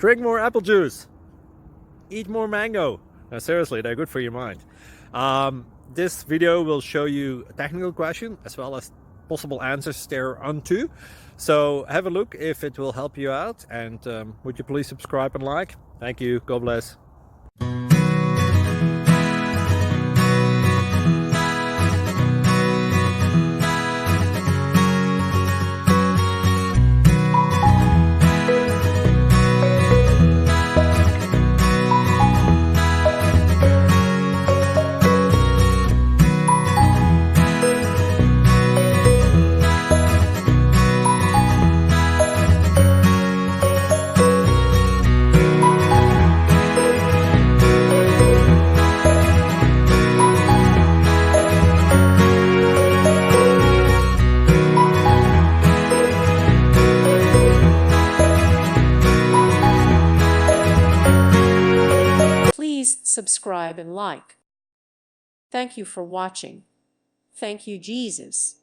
Drink more apple juice. Eat more mango. No, seriously, they're good for your mind. This video will show you a technical question as well as possible answers thereunto. So have a look if it will help you out, and would you please subscribe and like? Thank you. God bless. Please subscribe and like. Thank you for watching. Thank you, Jesus.